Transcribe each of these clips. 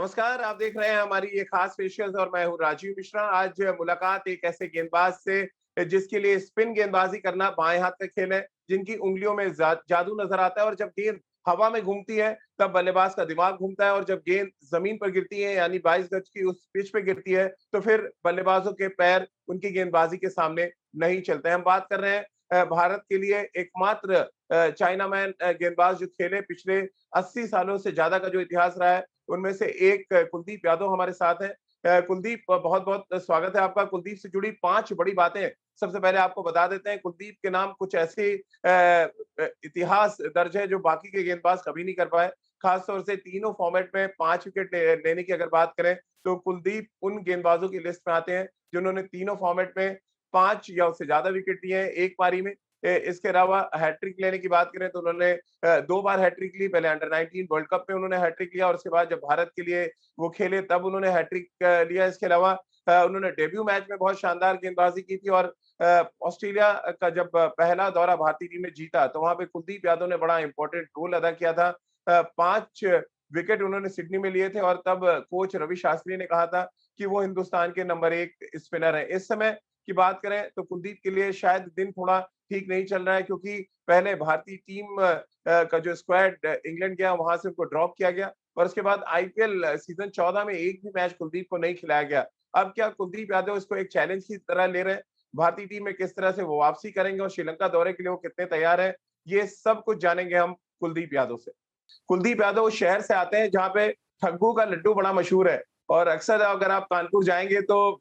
नमस्कार, आप देख रहे हैं हमारी ये खास पेशकश और मैं हूँ राजीव मिश्रा। आज मुलाकात एक ऐसे गेंदबाज से जिसके लिए स्पिन गेंदबाजी करना बाएं हाथ का खेल है, जिनकी उँगलियों में जादू नजर आता है और जब गेंद हवा में घूमती है, तब बल्लेबाज का दिमाग घूमता है और जब गेंद जमीन पर गिरती है यानी 22 गज की उस पिच पे गिरती है, तो फिर बल्लेबाजों के पैर उनकी गेंदबाजी के सामने नहीं चलते हैं। हम बात कर रहे हैं भारत के लिए एकमात्र चाइनामैन गेंदबाज जो खेले पिछले 80 सालों से ज्यादा का जो इतिहास रहा है, उनमें से एक कुलदीप यादव हमारे साथ हैं। कुलदीप, बहुत-बहुत स्वागत है आपका। कुलदीप से जुड़ी 5 बड़ी बातें सबसे पहले आपको बता देते हैं। कुलदीप के नाम कुछ ऐसे इतिहास दर्ज है जो बाकी के गेंदबाज कभी नहीं कर पाए। खास तौर से तीनों फॉर्मेट में 5 विकेट लेने की अगर बात करें, तो कुलदीप उन गेंदबाजों की लिस्ट में आते हैं जिन्होंने तीनों फॉर्मेट में 5 या उससे ज्यादा विकेट लिए हैं एक पारी में। इसके अलावा हैट्रिक लेने की बात करें तो उन्होंने 2 बार हैट्रिक ली। पहले अंडर 19 वर्ल्ड कप में उन्होंने हैट्रिक लिया और उसके बाद जब भारत के लिए वो खेले तब उन्होंने हैट्रिक लिया। इसके अलावा उन्होंने डेब्यू मैच में बहुत शानदार गेंदबाजी की थी और ऑस्ट्रेलिया का जब पहला दौरा भारतीय टीम ने जीता तो वहां पे कुलदीप यादव ने बड़ा इंपॉर्टेंट रोल अदा किया था। 5 विकेट उन्होंने सिडनी में लिए थे और तब कोच रवि शास्त्री ने कहा था कि वो हिंदुस्तान के नंबर 1 स्पिनर हैं। इस समय की बात करें तो कुलदीप के लिए शायद दिन थोड़ा ठीक नहीं चल रहा है, क्योंकि पहले भारतीय टीम का जो स्क्वाड इंग्लैंड गया वहां से उनको ड्रॉप किया गया और उसके बाद आईपीएल सीजन 14 में एक भी मैच कुलदीप को नहीं खिलाया गया। अब क्या कुलदीप यादव इसको एक चैलेंज की तरह ले रहे हैं? भारतीय टीम में किस तरह से वो वापसी करेंगे और श्रीलंका दौरे के लिए वो कितने तैयार हैं? ये सब कुछ जानेंगे हम कुलदीप यादव से। कुलदीप यादव उस शहर से आते हैं जहाँ पे ठग्गू का लड्डू बड़ा मशहूर है और अक्सर अगर आप कानपुर जाएंगे तो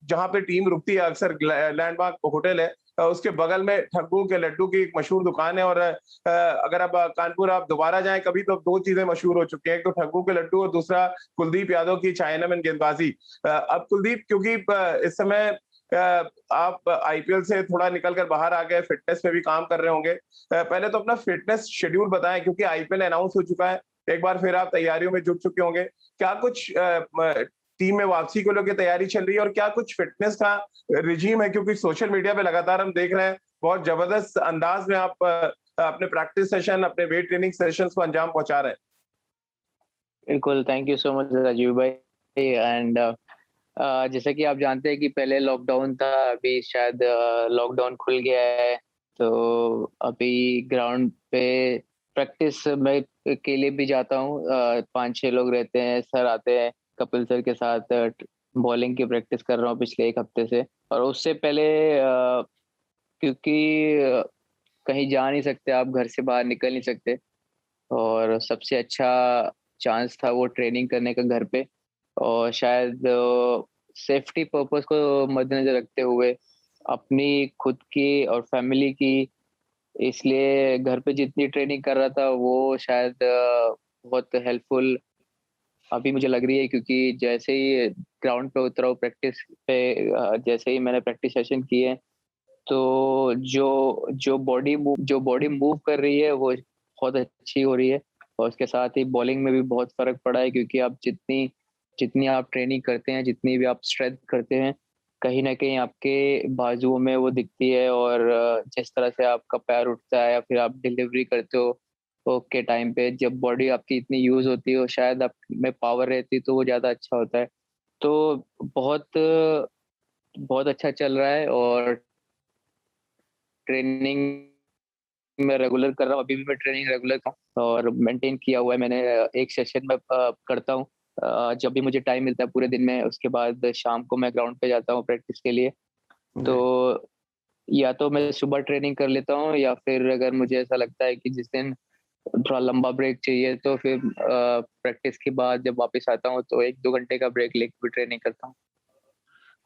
जहाँ पे टीम रुकती है अक्सर लैंडमार्क होटल है, उसके बगल में ठग्गू के लड्डू की एक मशहूर दुकान है और अगर आप कानपुर आप दोबारा जाएं कभी तो 2 चीजें मशहूर हो चुकी हैं, एक तो ठग्गू के लड्डू और दूसरा कुलदीप यादव की चाइनामैन गेंदबाजी। अब कुलदीप, क्योंकि इस समय आप आईपीएल से थोड़ा निकल कर बाहर आ गए, फिटनेस पे भी काम कर रहे होंगे। पहले तो अपना फिटनेस शेड्यूल बताएं, क्योंकि आईपीएल अनाउंस हो चुका है, एक बार फिर आप तैयारियों में जुट चुके होंगे। क्या कुछ टीम में वापसी को लेकर तैयारी चल रही है और क्या कुछ फिटनेस का रिजीम है? क्योंकि सोशल मीडिया पे लगातार हम देख रहे हैं बहुत जबरदस्त अंदाज में आप अपने प्रैक्टिस सेशन, अपने वेट ट्रेनिंग सेशंस को अंजाम पहुंचा रहे हैं। बिल्कुल, thank you so much Rajeev भाई। एंड जैसा कि आप जानते हैं कि पहले लॉकडाउन था, अभी शायद लॉकडाउन खुल गया है, तो अभी ग्राउंड पे प्रैक्टिस मैं के लिए भी जाता हूँ। 5-6 लोग रहते हैं, सर आते हैं, कपिल सर के साथ बॉलिंग की प्रैक्टिस कर रहा हूँ पिछले 1 हफ्ते से। और उससे पहले क्योंकि कहीं जा नहीं सकते, आप घर से बाहर निकल नहीं सकते, और सबसे अच्छा चांस था वो ट्रेनिंग करने का घर पे। और शायद सेफ्टी पर्पस को मद्देनजर रखते हुए अपनी खुद की और फैमिली की, इसलिए घर पे जितनी ट्रेनिंग कर रहा था वो शायद बहुत हेल्पफुल अभी मुझे लग रही है, क्योंकि जैसे ही ग्राउंड पे उतरा हूँ प्रैक्टिस पे, जैसे ही मैंने प्रैक्टिस सेशन किए, तो जो बॉडी मूव कर रही है वो बहुत अच्छी हो रही है। और उसके साथ ही बॉलिंग में भी बहुत फर्क पड़ा है, क्योंकि आप जितनी जितनी आप ट्रेनिंग करते हैं, जितनी भी आप स्ट्रेंथ करते हैं, कहीं ना कहीं आपके बाजुओं में वो दिखती है। और जिस तरह से आपका पैर उठता है या फिर आप डिलीवरी करते हो तो के टाइम पे जब बॉडी आपकी इतनी यूज होती है और शायद आप में पावर रहती है, तो वो ज्यादा अच्छा होता है। तो बहुत बहुत अच्छा चल रहा है। और ट्रेनिंग मैं रेगुलर कर रहा हूँ, अभी भी मैं ट्रेनिंग रेगुलर का और मेंटेन किया हुआ है मैंने। एक सेशन में करता हूँ जब भी मुझे टाइम मिलता है पूरे दिन में, उसके बाद शाम को मैं ग्राउंड पे जाता हूँ प्रैक्टिस के लिए। तो जी। या तो मैं सुबह ट्रेनिंग कर लेता हूँ, या फिर अगर मुझे ऐसा लगता है कि जिस दिन थोड़ा लंबा ब्रेक चाहिए, तो फिर प्रैक्टिस के बाद जब वापस आता हूँ तो 1-2 घंटे का ब्रेक लेके भी ट्रेनिंग करता हूँ।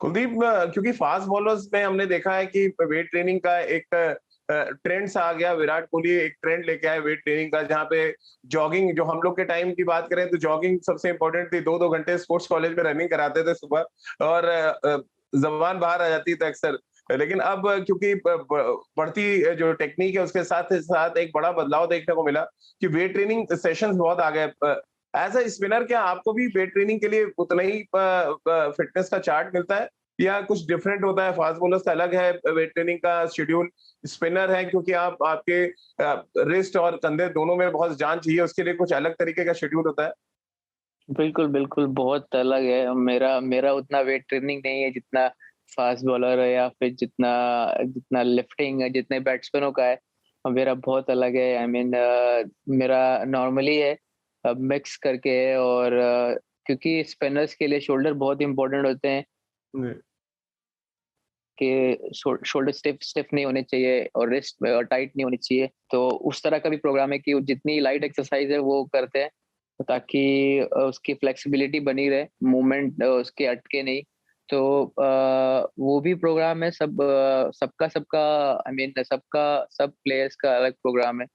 कुलदीप, क्योंकि फास्ट बॉलर्स में हमने देखा है कि वेट ट्रेनिंग का एक ट्रेंड सा आ गया। विराट कोहली एक ट्रेंड लेके आए वेट ट्रेनिंग का, जहाँ पे जॉगिंग, जो हम लोग के टाइम की बात करें तो जॉगिंग सबसे इंपॉर्टेंट थी। 2-2 घंटे स्पोर्ट्स कॉलेज में रनिंग कराते थे सुबह और जबान बाहर आ जाती थी अक्सर। लेकिन अब क्योंकि बढ़ती जो टेक्निक है उसके साथ साथ एक बड़ा बदलाव देखने को मिला कि वेट ट्रेनिंग सेशंस बहुत आ गए। एज अ स्पिनर, क्या आपको भी वेट ट्रेनिंग के लिए उतना ही फिटनेस का चार्ट मिलता है या कुछ डिफरेंट होता है? फास्ट बॉलर्स का अलग है वेट ट्रेनिंग का शेड्यूल, स्पिनर है क्योंकि आप आपके रिस्ट और कंधे दोनों में बहुत जान चाहिए, उसके लिए कुछ अलग तरीके का शेड्यूल होता है? बिल्कुल, बिल्कुल, बहुत अलग है। मेरा मेरा उतना वेट ट्रेनिंग नहीं है जितना फास्ट बॉलर है या फिर जितना जितना लिफ्टिंग है, जितने बैट्समैनों का है। मेरा बहुत अलग है। आई मीन मेरा नॉर्मली है मिक्स करके है और क्योंकि स्पिनर्स के लिए शोल्डर बहुत इम्पोर्टेंट होते हैं जी, कि शोल्डर स्टिफ स्टिफ नहीं होने चाहिए और रिस्ट टाइट नहीं होनी चाहिए। तो उस तरह का भी प्रोग्राम है कि जितनी लाइट एक्सरसाइज है वो करते हैं ताकि उसकी फ्लेक्सिबिलिटी बनी रहे, मूवमेंट उसके अटके नहीं। तो वो भी प्रोग्राम है सबका सबका आई मीन सबका सब प्लेयर्स का अलग प्रोग्राम है।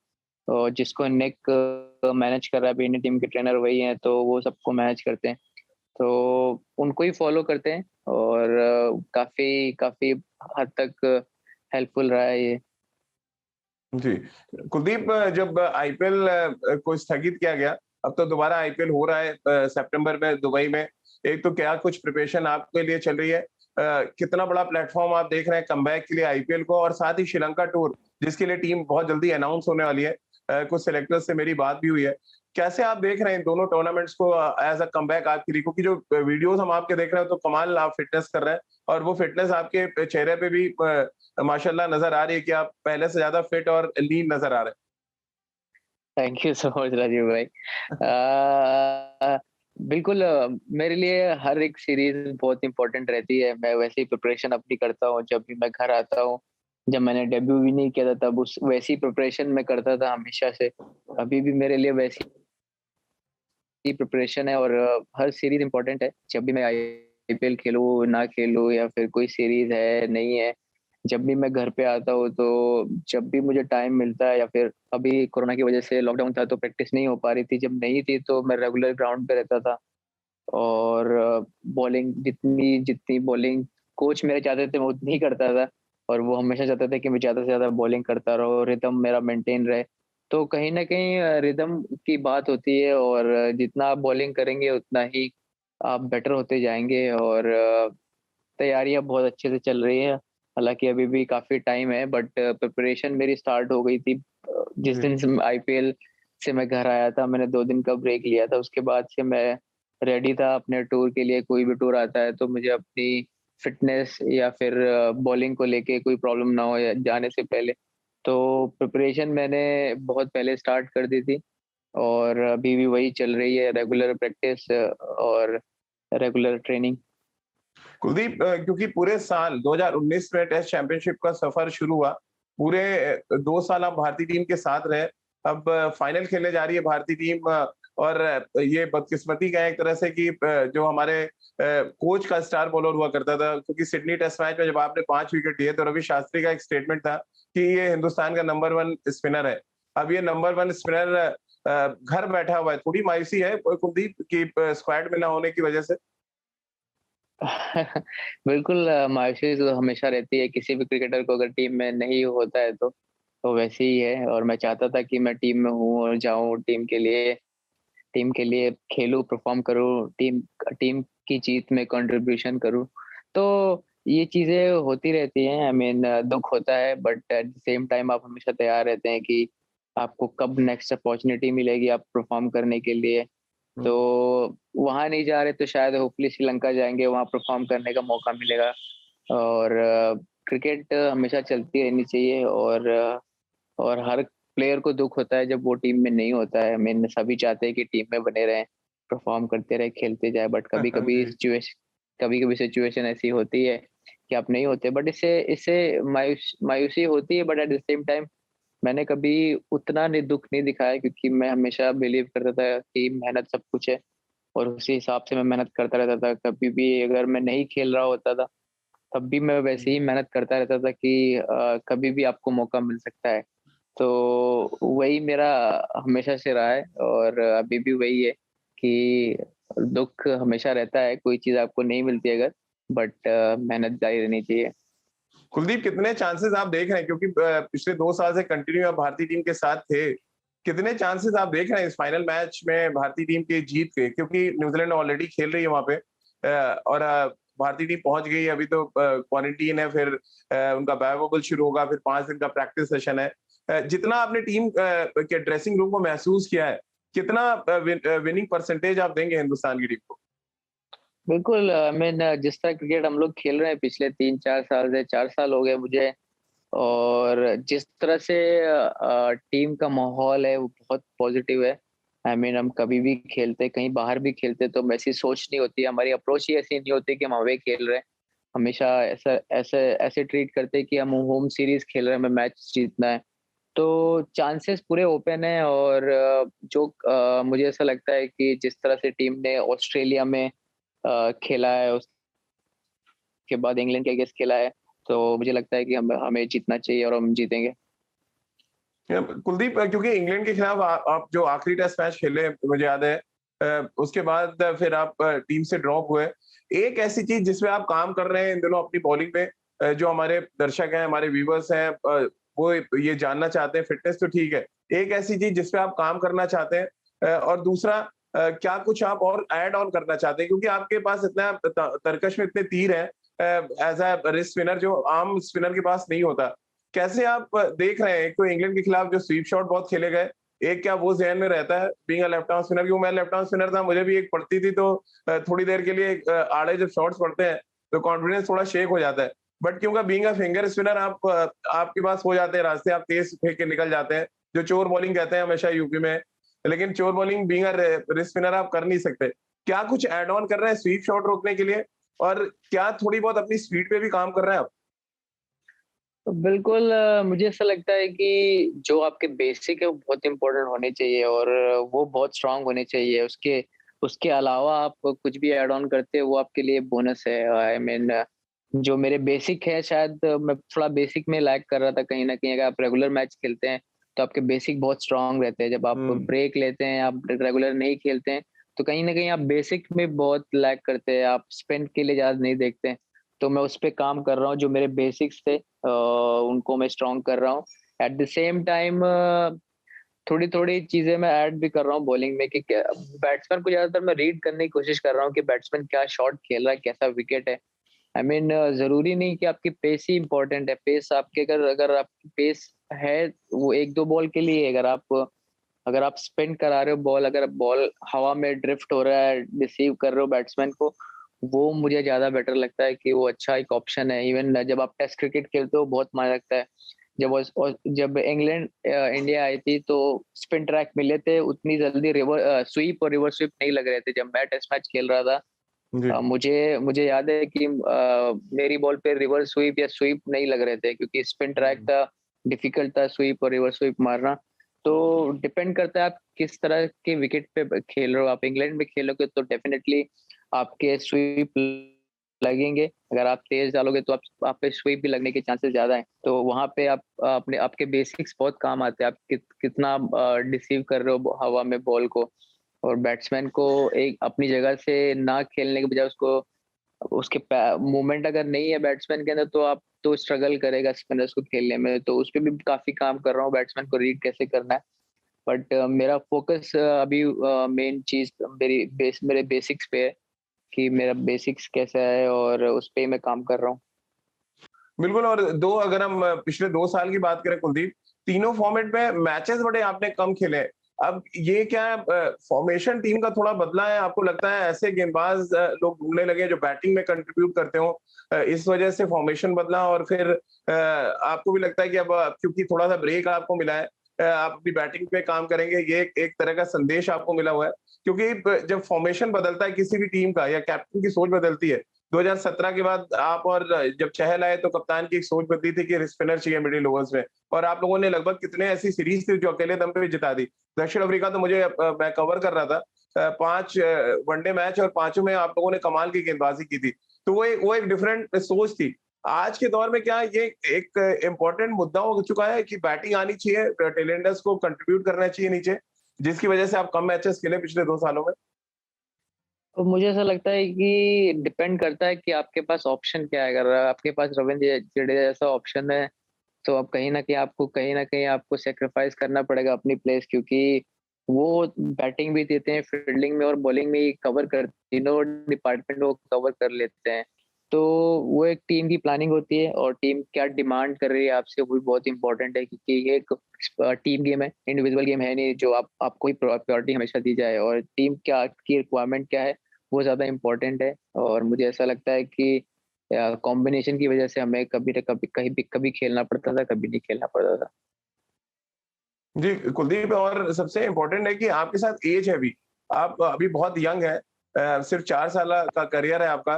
और जिसको नेक मैनेज कर रहा है अभी इंडियन टीम के ट्रेनर वही हैं, तो वो सबको मैनेज करते हैं। तो उनको ही फॉलो करते हैं और काफ़ी काफ़ी हद तक हेल्पफुल रहा है ये। जी। कुलदीप, जब आईपीएल को स्थगित किया गया, अब तो दोबारा आईपीएल हो रहा है सितंबर में दुबई में। एक तो क्या कुछ प्रिपरेशन आपके लिए चल रही है? कितना बड़ा प्लेटफ़ॉर्म आप देख रहे हैं कमबैक के लिए आईपीएल को, और साथ ही श्रीलंका टूर जिसके लिए टीम बहुत जल्दी अनाउंस होने वाली है। कुछ सेलेक्टर्स से मेरी बात भी हुई है। कैसे आप देख रहे हैं इन दोनों टूर्नामेंट्स को एज़ अ कमबैक आपके लिए? क्योंकि जो वीडियोज़ हम आपके देख रहे हैं तो कमाल आप फिटनेस कर रहे हैं, और वो फिटनेस आपके चेहरे पे भी माशाल्लाह नज़र आ रही है कि आप पहले से ज़्यादा फिट और लीन नज़र आ रहे thank you so much Rajeev भाई। बिल्कुल मेरे लिए हर एक सीरीज़ बहुत इम्पोर्टेंट रहती है। मैं वैसे ही प्रिपरेशन अपनी करता हूँ जब भी मैं घर आता हूँ। जब मैंने डेब्यू भी नहीं किया था तब उस वैसी प्रिपरेशन मैं करता था हमेशा से। अभी भी मेरे लिए वैसी की प्रिपरेशन है और हर सीरीज़ इम्पोर्टेंट है। जब भी मैं आईपीएल खेलूँ, ना खेलूँ या फिर कोई सीरीज़ है, नहीं है, जब भी मैं घर पे आता हूँ तो जब भी मुझे टाइम मिलता है या फिर अभी कोरोना की वज़ह से लॉकडाउन था तो प्रैक्टिस नहीं हो पा रही थी। जब नहीं थी तो मैं रेगुलर ग्राउंड पे रहता था और बॉलिंग जितनी जितनी बॉलिंग कोच मेरे चाहते थे मैं उतनी ही करता था और वो हमेशा चाहते थे कि मैं ज़्यादा से ज़्यादा बॉलिंग करता रहूँ, रिदम मेरा मेंटेन रहे। तो कहीं न कहीं रिदम की बात होती है और जितना आप बॉलिंग करेंगे उतना ही आप बेटर होते जाएँगे और तैयारियाँ बहुत अच्छे से चल रही हैं। हालाँकि अभी भी काफ़ी टाइम है बट प्रिपरेशन मेरी स्टार्ट हो गई थी जिस हैं। दिन से आईपीएल से मैं घर आया था, मैंने 2 दिन का ब्रेक लिया था, उसके बाद से मैं रेडी था अपने टूर के लिए। कोई भी टूर आता है तो मुझे अपनी फिटनेस या फिर बॉलिंग को लेके कोई प्रॉब्लम ना हो या जाने से पहले। तो प्रिपरेशन मैंने बहुत पहले स्टार्ट कर दी थी और अभी भी वही चल रही है रेगुलर प्रैक्टिस और रेगुलर ट्रेनिंग। कुलदीप, क्योंकि पूरे साल 2019 में टेस्ट चैंपियनशिप का सफर शुरू हुआ, पूरे 2 साल आप भारतीय टीम के साथ रहे। अब फाइनल खेलने जा रही है भारतीय टीम, और ये बदकिस्मती का एक तरह से कि जो हमारे कोच का स्टार बॉलर हुआ करता था, क्योंकि सिडनी टेस्ट मैच में जब आपने 5 विकेट लिए तो रवि शास्त्री का एक स्टेटमेंट था कि ये हिंदुस्तान का नंबर 1 स्पिनर है। अब ये नंबर 1 स्पिनर घर बैठा हुआ है। थोड़ी मायूसी है कुलदीप कि स्क्वाड में ना होने की वजह से? बिल्कुल मायूसी तो हमेशा रहती है किसी भी क्रिकेटर को अगर टीम में नहीं होता है तो वैसे ही है और मैं चाहता था कि मैं टीम में हूँ और जाऊँ टीम के लिए खेलूँ, परफ़ॉर्म करूँ, टीम टीम की जीत में कंट्रीब्यूशन करूँ। तो ये चीज़ें होती रहती हैं आई मीन दुःख होता है but at the same time आप हमेशा तैयार रहते हैं कि आपको कब नेक्स्ट अपॉर्च्युनिटी मिलेगी आप परफ़ॉर्म करने के लिए। तो हुँ। वहाँ नहीं जा रहे तो शायद होपफुली श्रीलंका जाएँगे, वहाँ परफ़ॉर्म करने का मौका मिलेगा और क्रिकेट हमेशा चलती रहनी चाहिए और हर प्लेयर को दुःख होता है जब वो टीम में नहीं होता है। आई मीन सभी चाहते हैं कि टीम में बने रहें, परफ़ॉर्म करते रहें, खेलते जाएँ बट जी। कभी-कभी सिचुएशन ऐसी होती है कि आप नहीं होते बट इससे इससे मायूसी होती है but at the same time मैंने कभी उतना दुःख नहीं दिखाया क्योंकि मैं हमेशा बिलीव करता था कि मेहनत सब कुछ है और उसी हिसाब से मैं मेहनत करता रहता था। कभी भी अगर मैं नहीं खेल रहा होता था, तब भी मैं वैसे ही मेहनत करता रहता था कि कभी भी आपको मौका मिल सकता है। तो वही मेरा हमेशा से रहा है और अभी भी वही है कि दुःख हमेशा रहता है, कोई चीज़ आपको नहीं मिलती अगर बट मेहनत जारी रहनी चाहिए। कुलदीप, कितने चांसेस आप देख रहे हैं, क्योंकि पिछले 2 साल से कंटिन्यू आप भारतीय टीम के साथ थे। कितने चांसेस आप देख रहे हैं इस फाइनल मैच में भारतीय टीम के जीत के? क्योंकि न्यूज़ीलैंड ऑलरेडी खेल रही है वहाँ पे, और भारतीय टीम पहुँच गई है। अभी तो क्वारंटीन है, फिर उनका बैक वॉबल शुरू होगा, फिर 5 दिन का प्रैक्टिस सेशन है। जितना आपने टीम के ड्रेसिंग रूम को महसूस किया है, कितना विनिंग परसेंटेज आप देंगे हिंदुस्तान की टीम को? बिल्कुल आई मीन जिस तरह क्रिकेट हम लोग खेल रहे हैं पिछले 3-4 साल से 4 साल हो गए मुझे और जिस तरह से टीम का माहौल है वो बहुत पॉजिटिव है। आई मीन हम कभी भी खेलते कहीं बाहर भी खेलते तो वैसी सोच नहीं होती, हमारी अप्रोच ही ऐसी नहीं होती कि हम अवे खेल रहे हैं। हमेशा ऐसा ऐसे ऐसे ट्रीट करते हैं कि हम होम सीरीज खेल रहे हैं, हमें मैच जीतना है। तो चांसेस पूरे ओपन है और जो मुझे ऐसा लगता है कि जिस तरह से टीम ने ऑस्ट्रेलिया में खेला है, उसके बाद इंग्लैंड के अगेंस्ट खेला है, तो मुझे लगता है कि हम हमें जीतना चाहिए और हम जीतेंगे। कुलदीप, क्योंकि इंग्लैंड के खिलाफ आप जो आखिरी टेस्ट मैच खेले मुझे याद है, उसके बाद फिर आप टीम से ड्रॉप हुए। एक ऐसी चीज जिसमें आप काम कर रहे हैं इन दिनों अपनी बॉलिंग पे, जो हमारे दर्शक हैं, हमारे व्यूवर्स हैं, वो ये जानना चाहते हैं, फिटनेस तो ठीक है, एक ऐसी चीज जिसपे आप काम करना चाहते हैं, और दूसरा क्या कुछ आप और ऐड ऑन करना चाहते हैं, क्योंकि आपके पास इतना तरकश में इतने तीर हैं एज अ रिस्ट स्पिनर, जो आम स्पिनर के पास नहीं होता। कैसे आप देख रहे हैं, एक तो इंग्लैंड के खिलाफ जो स्वीप शॉट बहुत खेले गए, एक क्या वो ज़हन में रहता है being a left arm spinner, क्योंकि मैं लेफ्ट आर्म स्पिनर था, मुझे भी एक पड़ती थी, तो थोड़ी देर के लिए आड़े जब शॉट्स पड़ते हैं, तो कॉन्फिडेंस थोड़ा शेक हो जाता है। बट क्योंकि बीइंग अ फिंगर स्पिनर आप आपके पास हो जाते हैं रास्ते, आप तेज फेंक के निकल जाते हैं, जो चोर बॉलिंग कहते हैं हमेशा यूपी में। लेकिन चोर bowling being a wrist spinner आप कर नहीं सकते। क्या कुछ ऐड ऑन कर रहे हैं स्वीप शॉट रोकने के लिए? और क्या थोड़ी बहुत अपनी स्पीड पे भी काम कर रहे हैं आप? तो बिल्कुल मुझे ऐसा लगता है कि जो आपके बेसिक है वो बहुत इम्पोर्टेंट होने चाहिए और वो बहुत स्ट्रांग होने चाहिए। उसके उसके अलावा आप कुछ भी ऐड ऑन करते हो वो आपके लिए बोनस है। आई मीन जो मेरे बेसिक है शायद मैं थोड़ा बेसिक में लैग कर रहा था कहीं न कहीं। अगर आप रेगुलर मैच खेलते हैं तो आपके बेसिक बहुत स्ट्रांग रहते हैं। जब आप हुँ। ब्रेक लेते हैं, आप रेगुलर नहीं खेलते हैं, तो कहीं न कहीं आप बेसिक में बहुत लैग करते हैं। आप स्पिन के लिए ज़्यादा नहीं देखते हैं। तो मैं उस पे काम कर रहा हूँ, जो मेरे बेसिक्स थे उनको मैं स्ट्रॉन्ग कर रहा हूँ। एट द सेम टाइम थोड़ी-थोड़ी चीज़ें मैं ऐड भी कर रहा हूँ बॉलिंग में कि क्या बैट्समैन को ज़्यादातर मैं रीड करने की कोशिश कर रहा हूँ कि बैट्समैन क्या शॉट खेल रहा है, कैसा विकेट है। आई मीन ज़रूरी नहीं कि आपकी पेस ही इम्पोर्टेंट है। पेस आपके अगर अगर आपकी पेस है, वो 1-2 बॉल के लिए अगर आप स्पिन करा रहे हो बॉल, अगर बॉल हवा में ड्रिफ्ट हो रहा है, रिसीव कर रहे हो बैट्समैन को, वो मुझे ज़्यादा बेटर लगता है कि वो अच्छा एक ऑप्शन है। इवन जब आप टेस्ट क्रिकेट खेलते हो बहुत मज़ा लगता है। जब इंग्लैंड इंडिया आई थी तो स्पिन ट्रैक मिले थे, उतनी जल्दी स्वीप और रिवर्स स्वीप नहीं लग रहे थे जब मैं टेस्ट मैच खेल रहा था। जी। मुझे मुझे याद है कि मेरी बॉल पे रिवर्स स्वीप या स्वीप नहीं लग रहे थे क्योंकि स्पिन ट्रैक हुँ। था, डिफिकल्ट था स्वीप और रिवर्स स्वीप मारना। तो डिपेंड करता है आप किस तरह के विकेट पे खेल रहे हो। आप इंग्लैंड में खेलोगे तो डेफिनेटली आपके स्वीप लगेंगे। अगर आप तेज डालोगे तो आप पे स्वीप भी लगने के चांसेस ज़्यादा हैं। तो वहाँ पे आप अपने आपके बेसिक्स बहुत काम आते हैं। आप कितना रिसीव कर रहे हो हवा में बॉल को और बैट्समैन को एक अपनी जगह से ना खेलने के बजाय उसको उसके मूवमेंट अगर नहीं है बैट्समैन के अंदर तो आप तो स्ट्रगल करेगा स्पिनर्स को खेलने में। तो उस पे भी काफ़ी काम कर रहा हूँ बैट्समैन को रीड कैसे करना है। बट मेरा फ़ोकस अभी मेन चीज़ मेरे बेसिक्स पे है कि मेरा बेसिक्स कैसा है और उस पे ही मैं काम कर रहा हूँ। बिल्कुल, और 2 अगर हम पिछले 2 साल की बात करें कुलदीप, तीनों फॉर्मेट में मैचेस बड़े आपने कम खेले हैं। अब ये क्या फॉर्मेशन टीम का थोड़ा बदला है? आपको लगता है ऐसे गेंदबाज लोग ढूँढने लगे हैं जो बैटिंग में कंट्रीब्यूट करते हों, इस वजह से फॉर्मेशन बदला, और फिर आपको भी लगता है कि अब क्योंकि थोड़ा-सा ब्रेक आपको मिला है, आप अपनी बैटिंग पे काम करेंगे, ये एक तरह का संदेश आपको मिला हुआ है? क्योंकि जब फॉर्मेशन बदलता है किसी भी टीम का या कैप्टन की सोच बदलती है, 2017 के बाद आप, और जब चहल आए तो कप्तान की एक सोच बदली थी कि स्पिनर चाहिए मिडिल ओवर्स में, और आप लोगों ने लगभग कितने ऐसी सीरीज थी जो अकेले दम पे जिता दी। दक्षिण अफ्रीका तो मुझे मैं कवर कर रहा था, 5 वनडे मैच और पांचों में आप लोगों ने कमाल की गेंदबाजी की थी। तो वो एक डिफरेंट सोच थी। आज के दौर में क्या ये एक इम्पोर्टेंट मुद्दा हो चुका है कि बैटिंग आनी चाहिए, टेलेंडर्स को कंट्रीब्यूट करना चाहिए नीचे, जिसकी वजह से आप कम मैचेस खेले पिछले 2 सालों में? तो मुझे ऐसा लगता है कि डिपेंड करता है कि आपके पास ऑप्शन क्या है। अगर आपके पास रवींद्र जडेजा जैसा ऑप्शन है, तो अब कहीं न कहीं आपको सैक्रिफाइस करना पड़ेगा अपनी प्लेस क्योंकि वो बैटिंग भी देते हैं, फील्डिंग में और बॉलिंग में कवर कर तीनों डिपार्टमेंट वो कवर कर लेते हैं। तो वो एक टीम की प्लानिंग होती है और टीम क्या डिमांड कर रही है आपसे वो भी बहुत इंपॉर्टेंट है, क्योंकि ये एक टीम गेम है, इंडिविजुअल गेम है नहीं जो आप आपको ही प्रायोरिटी हमेशा दी जाए, और टीम क्या की रिक्वायरमेंट क्या है वो ज़्यादा इंपॉर्टेंट है। और मुझे ऐसा लगता है कि कॉम्बिनेशन की वजह से हमें कभी न कभी कहीं भी कभी खेलना पड़ता था, कभी नहीं खेलना पड़ता था। जी, कुलदीप, और सबसे इम्पोर्टेंट है कि आपके साथ एज है अभी। आप अभी बहुत यंग हैं। सिर्फ़ 4 साल का करियर है आपका।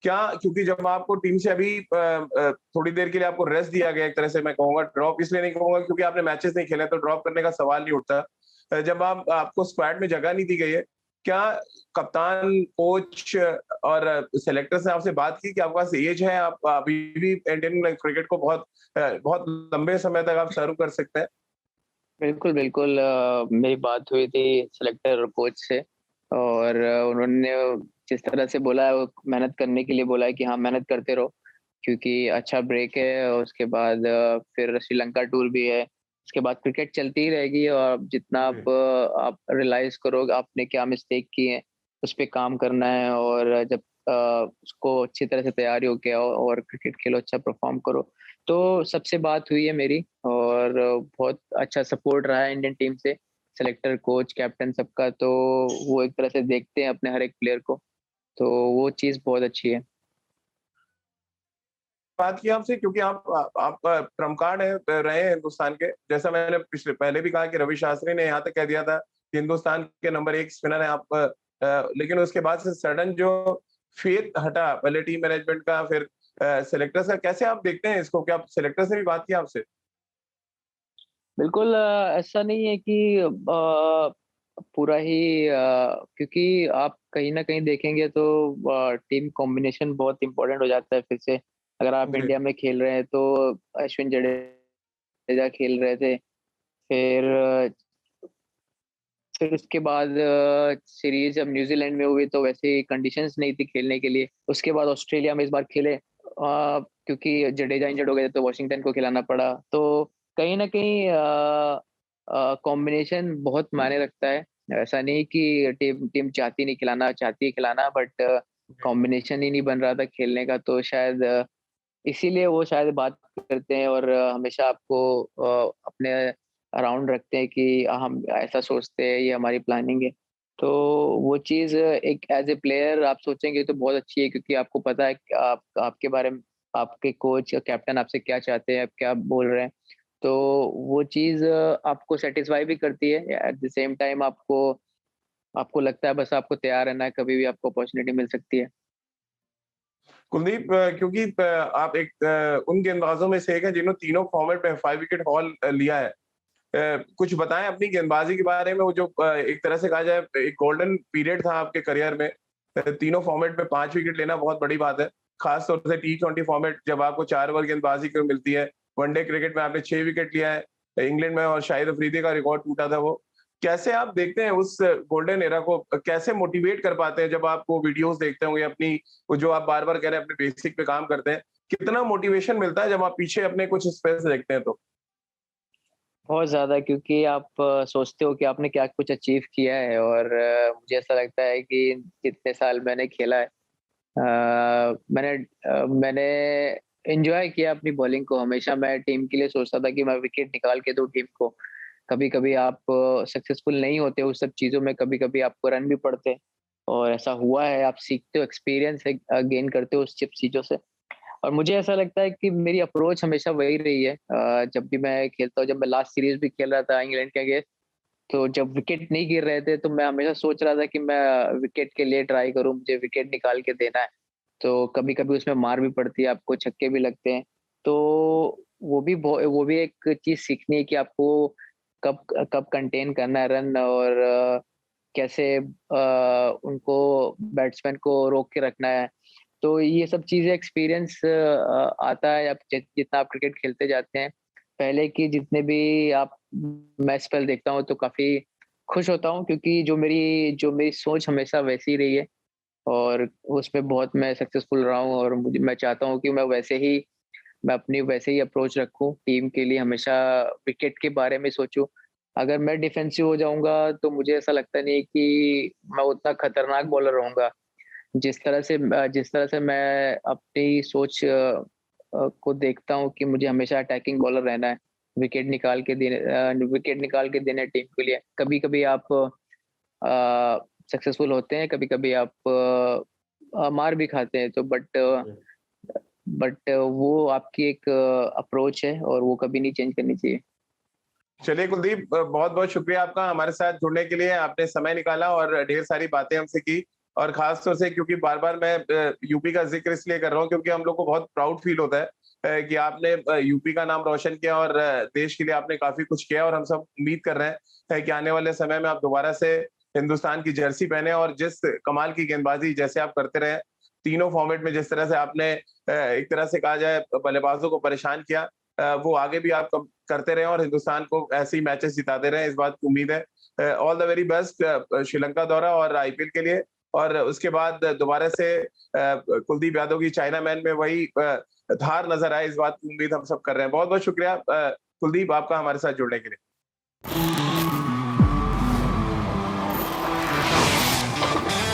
क्या, क्योंकि जब आपको टीम से अभी थोड़ी देर के लिए आपको रेस्ट दिया गया, एक तरह से मैं कहूँगा, ड्रॉप इसलिए नहीं कहूँगा क्योंकि आपने मैचेस नहीं खेले, तो ड्रॉप करने का सवाल नहीं उठता। जब आपको स्क्वाड में जगह नहीं दी गई है, क्या कप्तान, कोच और सेलेक्टर्स ने आपसे बात की कि आपके पास एज है, आप अभी भी इंडियन क्रिकेट को बहुत लंबे समय तक आप सर्व कर सकते हैं? बिल्कुल, बिल्कुल मेरी बात हुई थी सेलेक्टर और कोच से, और उन्होंने जिस तरह से बोला है वो मेहनत करने के लिए बोला है कि हाँ, मेहनत करते रहो, क्योंकि अच्छा ब्रेक है और उसके बाद फिर श्रीलंका टूर भी है। उसके बाद क्रिकेट चलती ही रहेगी और जितना जी। आप रियलाइज़ करोगे आपने क्या मिस्टेक की है, उस पे काम करना है, और जब उसको अच्छी तरह से तैयारी होके आओ और क्रिकेट खेलो, अच्छा परफ़ॉर्म करो। तो सबसे बात हुई है मेरी, और बहुत अच्छा सपोर्ट रहा है इंडियन टीम से, सेलेक्टर, कोच, कैप्टन सबका। तो वो एक तरह से देखते हैं अपने हर एक प्लेयर को, तो वो चीज़ बहुत अच्छी है। बात की आपसे क्योंकि आप ट्रम्प कार्ड रहे हैं हिंदुस्तान के। जैसा मैंने पिछले पहले भी कहा कि रवि शास्त्री ने यहाँ तक कह दिया था कि हिंदुस्तान के नंबर 1 स्पिनर हैं आप। लेकिन उसके बाद से सडन जो फेथ हटा पहले टीम मैनेजमेंट का, फिर सेलेक्टर्स का, कैसे आप देखते हैं इसको? क्या आप सेलेक्टर से भी बात की आपसे? बिल्कुल ऐसा नहीं है कि पूरा ही क्योंकि आप कहीं न कहीं देखेंगे तो टीम कॉम्बिनेशन बहुत इम्पोर्टेंट हो जाता है फिर से। अगर आप जी, इंडिया में खेल रहे हैं तो अश्विन जडेजा खेल रहे थे, फिर फिर उसके बाद सीरीज़ जब न्यूज़ीलैंड में हुई तो वैसे कंडीशंस नहीं थी खेलने के लिए। उसके बाद ऑस्ट्रेलिया में इस बार खेले क्योंकि जडेजा इंजर्ड हो गए थे तो वॉशिंगटन को खिलाना पड़ा। तो कहीं न कहीं कॉम्बिनेशन बहुत मायने रखता है। ऐसा नहीं कि टीम टीम चाहती नहीं खिलाना, चाहती है खिलाना, बट जी। कॉम्बिनेशन ही नहीं बन रहा था खेलने का, तो शायद इसीलिए वो शायद बात करते हैं और हमेशा आपको अपने अराउंड रखते हैं कि हम ऐसा सोचते हैं, ये हमारी प्लानिंग है। तो वो चीज़ एक एज़ ए प्लेयर आप सोचेंगे तो बहुत अच्छी है, क्योंकि आपको पता है कि आप आपके बारे में आपके कोच या कैप्टन आपसे क्या चाहते हैं, आप क्या बोल रहे हैं। तो वो चीज़ आपको सैटिस्फाई भी करती है, एट द सेम टाइम आपको आपको लगता है बस आपको तैयार रहना है, कभी भी आपको अपॉर्च्युनिटी मिल सकती है। कुलदीप, क्योंकि आप एक उन गेंदबाजों में से एक हैं जिन्होंने तीनों फॉर्मेट में 5 विकेट हॉल लिया है। कुछ बताएँ अपनी गेंदबाज़ी के बारे में, वो जो एक तरह से कहा जाए एक गोल्डन पीरियड था आपके करियर में। तीनों फॉर्मेट में 5 विकेट लेना बहुत बड़ी बात है। ख़ास तौर से टी20 फॉर्मेट जब आपको 4 ओवर गेंदबाज़ी को मिलती है। वनडे क्रिकेट में आपने 6 विकेट लिया है। इंग्लैंड में और शाहिद अफरीदी का रिकॉर्ड टूटा था वो। कैसे आप देखते हैं उस गोल्डन एरा को? कैसे मोटिवेट कर पाते हैं जब आप वो वीडियोज़ देखते होंगे अपनी, वो जो आप बार-बार कह रहे हैं अपने बेसिक पे काम करते हैं। कितना मोटिवेशन मिलता है जब आप पीछे अपने कुछ स्पेस देखते हैं तो? बहुत ज़्यादा, क्योंकि आप सोचते हो कि आपने क्या कुछ अचीव किया है, और मुझे ऐसा लगता है कि जितने साल मैंने खेला है मैंने एन्जॉय किया अपनी बॉलिंग को। हमेशा मैं टीम के लिए सोचता था कि मैं विकेट निकाल के दूँ टीम को। कभी-कभी आप सक्सेसफुल नहीं होते उस सब चीज़ों में, कभी-कभी आपको रन भी पड़ते हैं, और ऐसा हुआ है, आप सीखते हो, एक्सपीरियंस गेन करते हो उस सब चीज़ों से। और मुझे ऐसा लगता है कि मेरी अप्रोच हमेशा वही रही है, जब भी मैं खेलता हूँ, जब मैं लास्ट सीरीज़ भी खेल रहा था इंग्लैंड के अगेंस्ट, तो जब विकेट नहीं गिर रहे थे, तो मैं हमेशा सोच रहा था कि मैं विकेट के लिए ट्राई करूँ, मुझे विकेट निकाल के देना है। तो कभी-कभी उसमें मार भी पड़ती है, आपको छक्के भी लगते हैं। तो वो भी एक चीज़ सीखनी है कि आपको कब कब कंटेन करना है रन, और कैसे उनको बैट्समैन को रोक के रखना है। तो ये सब चीज़ें एक्सपीरियंस आता है आप जितना आप क्रिकेट खेलते जाते हैं। पहले की जितने भी आप मैं स्पेल देखता हूँ तो काफ़ी खुश होता हूँ, क्योंकि जो मेरी सोच हमेशा वैसी ही रही है, और उसमें बहुत मैं सक्सेसफुल रहा हूँ, और मुझे मैं चाहता हूँ कि मैं अपनी वैसे ही अप्रोच रखूँ टीम के लिए, हमेशा विकेट के बारे में सोचूँ। अगर मैं डिफेंसिव हो जाऊँगा तो मुझे ऐसा लगता नहीं है कि मैं उतना खतरनाक बॉलर रहूँगा। जिस तरह से मैं अपनी सोच को देखता हूँ कि मुझे हमेशा अटैकिंग बॉलर रहना है, विकेट निकाल के देने टीम के लिए। कभी-कभी आप सक्सेसफुल होते हैं, कभी-कभी आप मार भी खाते हैं, तो बट वो आपकी एक अप्रोच है और वो कभी नहीं चेंज करनी चाहिए। चलिए कुलदीप, बहुत-बहुत शुक्रिया आपका हमारे साथ जुड़ने के लिए। आपने समय निकाला और ढेर सारी बातें हमसे की, और खास तौर से क्योंकि बार-बार मैं यूपी का ज़िक्र इसलिए कर रहा हूँ क्योंकि हम लोग को बहुत प्राउड फील होता है कि आपने यूपी का नाम रोशन किया और देश के लिए आपने काफ़ी कुछ किया, और हम सब उम्मीद कर रहे हैं कि आने वाले समय में आप दोबारा से हिंदुस्तान की जर्सी पहने और जिस कमाल की गेंदबाज़ी जैसे आप करते रहे, तीनों फॉर्मेट में जिस तरह से आपने एक तरह से कहा जाए बल्लेबाजों को परेशान किया, वो आगे भी आप करते रहें और हिंदुस्तान को ऐसे ही मैचेस जिताते रहें, इस बात की उम्मीद है। All the very best Sri Lanka दौरा और आईपीएल के लिए, और उसके बाद दोबारा से कुलदीप यादव की चाइना मैन में वही धार नजर आए, इस बात की उम्मीद हम सब कर रहे हैं। बहुत-बहुत शुक्रिया कुलदीप आपका हमारे साथ जुड़ने के लिए।